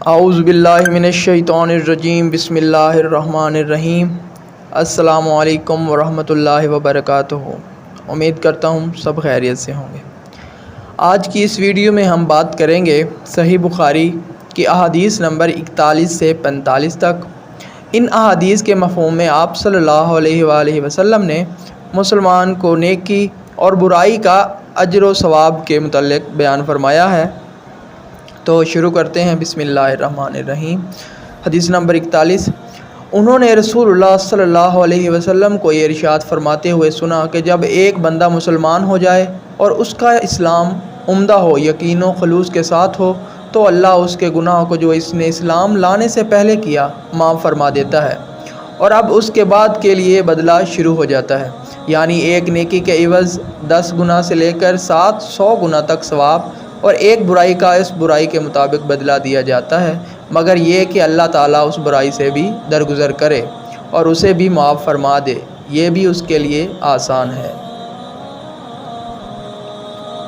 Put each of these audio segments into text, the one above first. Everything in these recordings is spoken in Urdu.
اعوذ باللہ من الشیطان الرجیم بسم اللہ الرحمن الرحیم۔ السلام علیکم ورحمۃ اللہ وبرکاتہ۔ امید کرتا ہوں سب خیریت سے ہوں گے۔ آج کی اس ویڈیو میں ہم بات کریں گے صحیح بخاری کی احادیث نمبر 41 سے 45 تک۔ ان احادیث کے مفہوم میں آپ صلی اللہ علیہ وآلہ وسلم نے مسلمان کو نیکی اور برائی کا اجر و ثواب کے متعلق بیان فرمایا ہے۔ تو شروع کرتے ہیں، بسم اللہ الرحمن الرحیم۔ حدیث نمبر 41۔ انہوں نے رسول اللہ صلی اللہ علیہ وسلم کو یہ ارشاد فرماتے ہوئے سنا کہ جب ایک بندہ مسلمان ہو جائے اور اس کا اسلام عمدہ ہو، یقین و خلوص کے ساتھ ہو، تو اللہ اس کے گناہ کو جو اس نے اسلام لانے سے پہلے کیا معاف فرما دیتا ہے، اور اب اس کے بعد کے لیے بدلہ شروع ہو جاتا ہے، یعنی ایک نیکی کے عوض 10 گنا سے لے کر 700 گنا تک ثواب، اور ایک برائی کا اس برائی کے مطابق بدلہ دیا جاتا ہے، مگر یہ کہ اللہ تعالیٰ اس برائی سے بھی درگزر کرے اور اسے بھی معاف فرما دے، یہ بھی اس کے لیے آسان ہے۔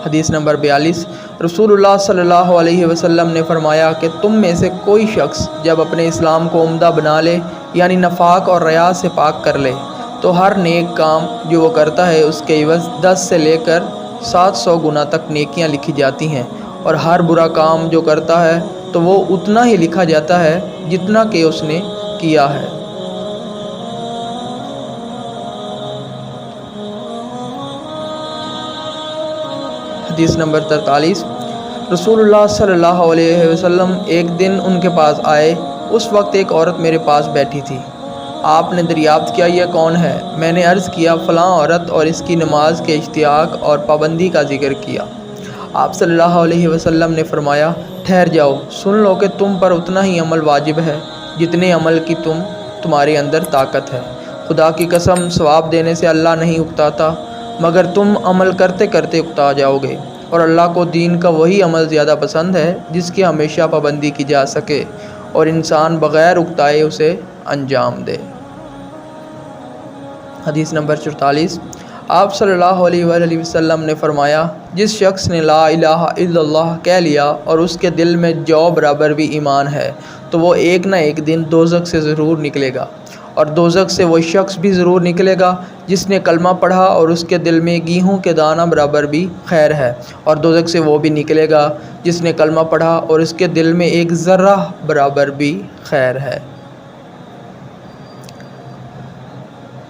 حدیث نمبر 42۔ رسول اللہ صلی اللہ علیہ وسلم نے فرمایا کہ تم میں سے کوئی شخص جب اپنے اسلام کو عمدہ بنا لے، یعنی نفاق اور ریا سے پاک کر لے، تو ہر نیک کام جو وہ کرتا ہے اس کے عوض 10 سے لے کر 700 گنا تک نیکیاں لکھی جاتی ہیں، اور ہر برا کام جو کرتا ہے تو وہ اتنا ہی لکھا جاتا ہے جتنا کہ اس نے کیا ہے۔ حدیث نمبر 43۔ رسول اللہ صلی اللہ علیہ وسلم ایک دن ان کے پاس آئے۔ اس وقت ایک عورت میرے پاس بیٹھی تھی۔ آپ نے دریافت کیا، یہ کون ہے؟ میں نے عرض کیا، فلاں عورت، اور اس کی نماز کے اشتیاق اور پابندی کا ذکر کیا۔ آپ صلی اللہ علیہ وسلم نے فرمایا، ٹھہر جاؤ، سن لو کہ تم پر اتنا ہی عمل واجب ہے جتنے عمل کی تمہارے اندر طاقت ہے۔ خدا کی قسم، ثواب دینے سے اللہ نہیں اکتاتا، مگر تم عمل کرتے کرتے اکتا جاؤ گے، اور اللہ کو دین کا وہی عمل زیادہ پسند ہے جس کی ہمیشہ پابندی کی جا سکے اور انسان بغیر اکتائے اسے انجام دے۔ حدیث نمبر 44۔ آپ صلی اللہ علیہ وآلہ وسلم نے فرمایا، جس شخص نے لا الہ الا اللہ کہہ لیا اور اس کے دل میں جو برابر بھی ایمان ہے، تو وہ ایک نہ ایک دن دوزخ سے ضرور نکلے گا، اور دوزخ سے وہ شخص بھی ضرور نکلے گا جس نے کلمہ پڑھا اور اس کے دل میں گیہوں کے دانہ برابر بھی خیر ہے، اور دوزخ سے وہ بھی نکلے گا جس نے کلمہ پڑھا اور اس کے دل میں ایک ذرہ برابر بھی خیر ہے۔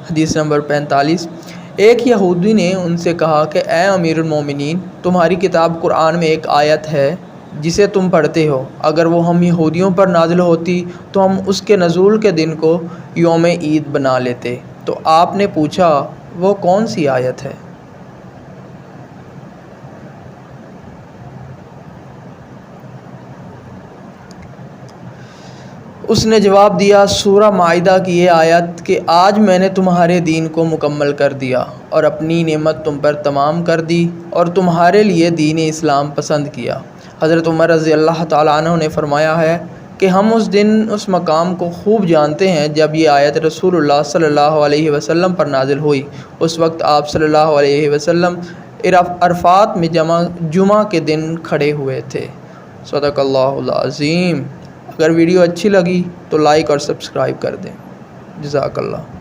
حدیث نمبر 45۔ ایک یہودی نے ان سے کہا کہ اے امیر المومنین، تمہاری کتاب قرآن میں ایک آیت ہے جسے تم پڑھتے ہو، اگر وہ ہم یہودیوں پر نازل ہوتی تو ہم اس کے نزول کے دن کو یوم عید بنا لیتے۔ تو آپ نے پوچھا، وہ کون سی آیت ہے؟ اس نے جواب دیا، سورہ مائدہ کی یہ آیت کہ آج میں نے تمہارے دین کو مکمل کر دیا اور اپنی نعمت تم پر تمام کر دی اور تمہارے لیے دین اسلام پسند کیا۔ حضرت عمر رضی اللہ تعالیٰ عنہ نے فرمایا ہے کہ ہم اس دن اس مقام کو خوب جانتے ہیں جب یہ آیت رسول اللہ صلی اللہ علیہ وسلم پر نازل ہوئی۔ اس وقت آپ صلی اللہ علیہ وسلم عرفات میں جمعہ کے دن کھڑے ہوئے تھے۔ صدق اللہ العظیم۔ اگر ویڈیو اچھی لگی تو لائک اور سبسکرائب کر دیں۔ جزاک اللہ۔